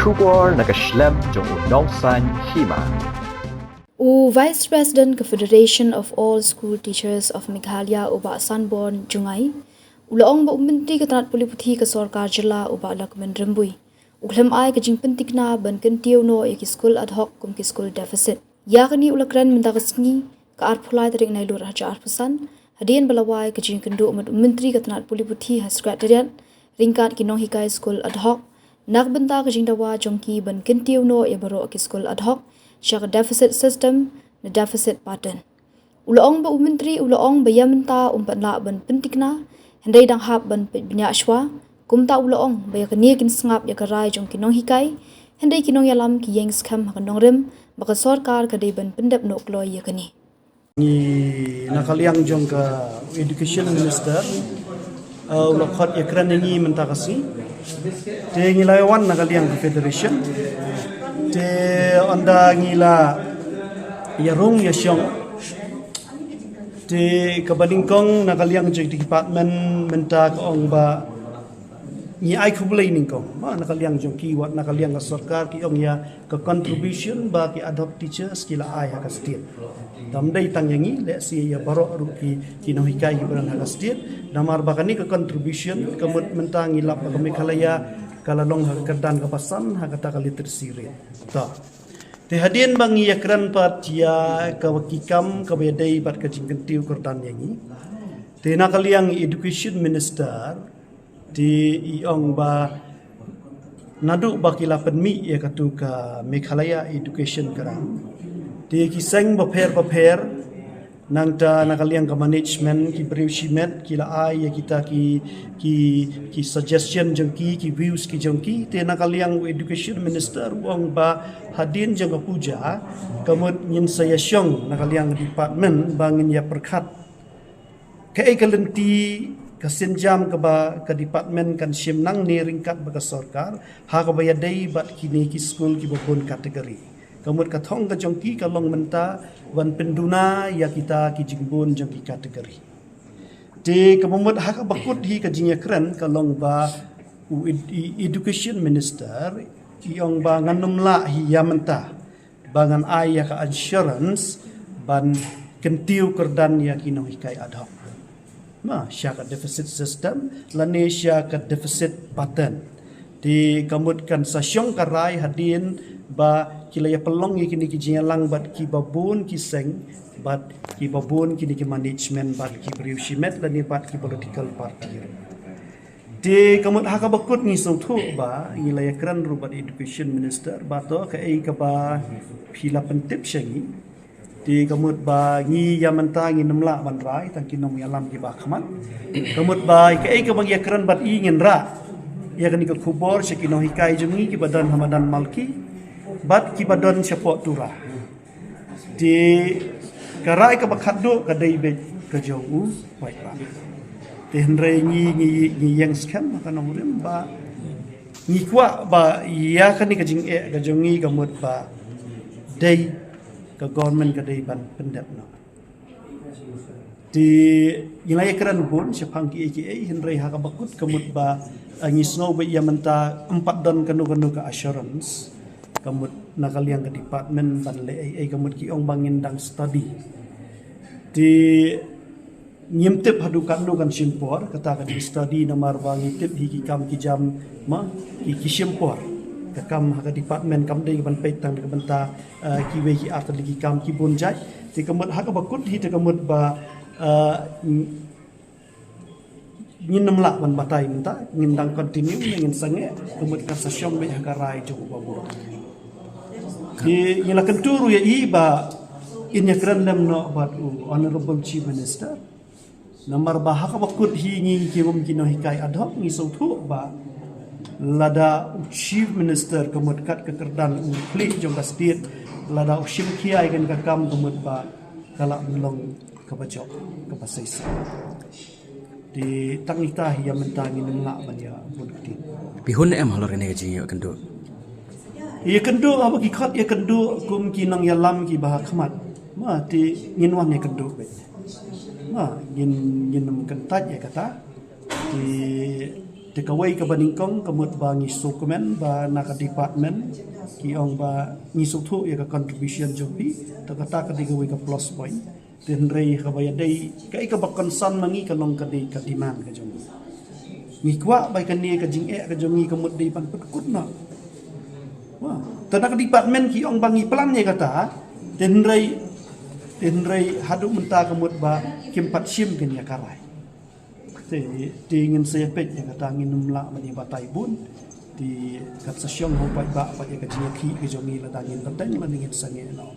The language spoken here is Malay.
Shubor nakaslem jong unongsan hima. Vice President Confederation of All School Teachers of Meghalaya uba Sanborn Jungai, ulaong ba uminti katanat puliputhi ka Sarkar Jilla uba Lakman Rambui, uklem ay ka jingpentikna ban kentiyo no iki school ad hoc kum ki school deficit. Yakani ulakran mendagasngi ka arpulai tarik nailur haja arpusan, hadian balawai ka jingkendo umat uminti katanat puliputhi has secretariat, ringkat kinong hikai school ad hoc, nagbenta ka jingdawa jongki ban kentiyo no ibaro ki school ad hoc, siya deficit system na deficit pattern. Ulaong ba umentri ulaong ba yamenta umpanla ban pentikna henday dang hap ban binyashwa kumta ulaong ba yakani kin sngap yakarai jong kinong hikai henday kinong yalam ki yang skam hakanong rem baka sarkar kadai ban pendap no kloy yakani. Ni nakaliang jong ka education minister ulakhat yakran ni mentakasi te ngilawan nakaliang federation te anda ngila yarung yasyong te kabalingkong nakaliang jeg department menta ong ba ni ai khubulai ningkong ma nakaliang jong ki wat nakaliang ka sarkar ki ong ya ka contribution ba ki adopt teachers kila ai ha ka state damdai tangyangi le si ya baro ru ki no hikai ki beran ha ka state namar bakani ka contribution kamut menta ngila pa Meghalaya kalalong hakadan kapasan hakata kaliterasi rate ta te hadin bang yakran pat ya kawakikam kabedai pat kajingkentiu kordan yangi te nakaliang education minister di iong ba nadu bakila penmi ya katu ka Meghalaya education kerang te kiseng baper nangta nakaliang ka management ki brewshimet kila ai ya kita ki suggestion jengki ki views ki jengki te nakaliang education minister wong ba hadin jeng ka puja kamut ngin saya syong nakaliang department bangin ya perkhat ke kalenti kasenjam ka ba ka department kan simnang ni ringkat ba ka sarkar ha ka bayadai bat kini ki school ki bobon kategori kamut kathong ka jongki kalong menta wan penduna ya kita ki jingbon jongki kategori te kamut hak bakut hi ka jinyakran kalong ba education minister iong ba nganumla hi ya menta bangan ai ya ka insurance ban kentiu kerdan ya kinong hikai ad hoc ma sya ka deficit system lane sya ka deficit pattern di kamut kan sasyong karai hadin ba kilaya pelong kini ki jingalang bat ki babun ki seng bat ki babun kini ki management bat ki brewshimet dan bat ki political party de kamut haka bakut ni sautu ba ngilaya kran rubat education minister bato ka ai ka ba phila pentip syangi de kamut ba ngi yamanta ngi namla ban rai tang kinom yalam ki ba khamat kamut ba ka ai ka bang yakran bat i ngin ra ya kan ka khubor syakino hikai jungi ki badan hamadan malki bat ki badon syapok turah di karai ka bakhaddo kadai be ka jogu baik ba te hendrai ngi yang skam ka nomrem ba ngi kwa ba ya kan ni ka jing ka jongi ka mut ba dai ka government ka dai ban pendap no di yilai kran bun syapang ki hendrai ha ka bakut ka mut ba ngi snow ba ya menta 4 don kanu ka assurance kamut nakaliang ke department ban le ai kamut ki ong bangin dang study di nyimtip hadu kandu kan simpor kata ka di study namar bangi tip hi ki kam ki jam ma ki simpor ka kam ha department kam dei ban peit tang ka benta ki we ki after ki kam ki bonjai ti kamut ha ka bakut hi te kamut ba ngin namla ban batai minta ngin dang continue ngin sange kamut ka sasyong be ha ka rai jo babu di ilakan turu ya iba inya kerandam no bat honorable chief minister namar bahak bakut hingi ki mungkin hikai ad hoc ni sautu ba lada chief minister kemut kat kekerdan klik jong state lada usim kiai kan kakam kemut ba kala melong kebajok kepasaisa di tangita ya mentangi nengak banya bukti pihun em halor ini gaji kendo ia kendo apa ki khat ia kendo kum ki nang yalam ki bah khamat ma ti nginwan ia kendo ma ngin kentat ya kata ti Tekawai ka baningkong kamut ba ngi dokumen ba naka department ki ong ba ngi suktu ya ka contribution jobi ta kata ka digawai ka plus point den rei ka ba dei ka ika ba concern mangi ka long ka dei ka demand ka jong ngi kwa ba ka ni ka jing ka jong ngi kamut dei pan put na wah ta naka department ki ong ba ngi plan nya kata den rei hadu menta kamut ba kimpat sim ken ya karai thì ingin saya pet yang kata angin numla mani batai bun di kat sasyong ho pai ba pa ya ka jia ki ke jongi la dangin pateng la ningit sange no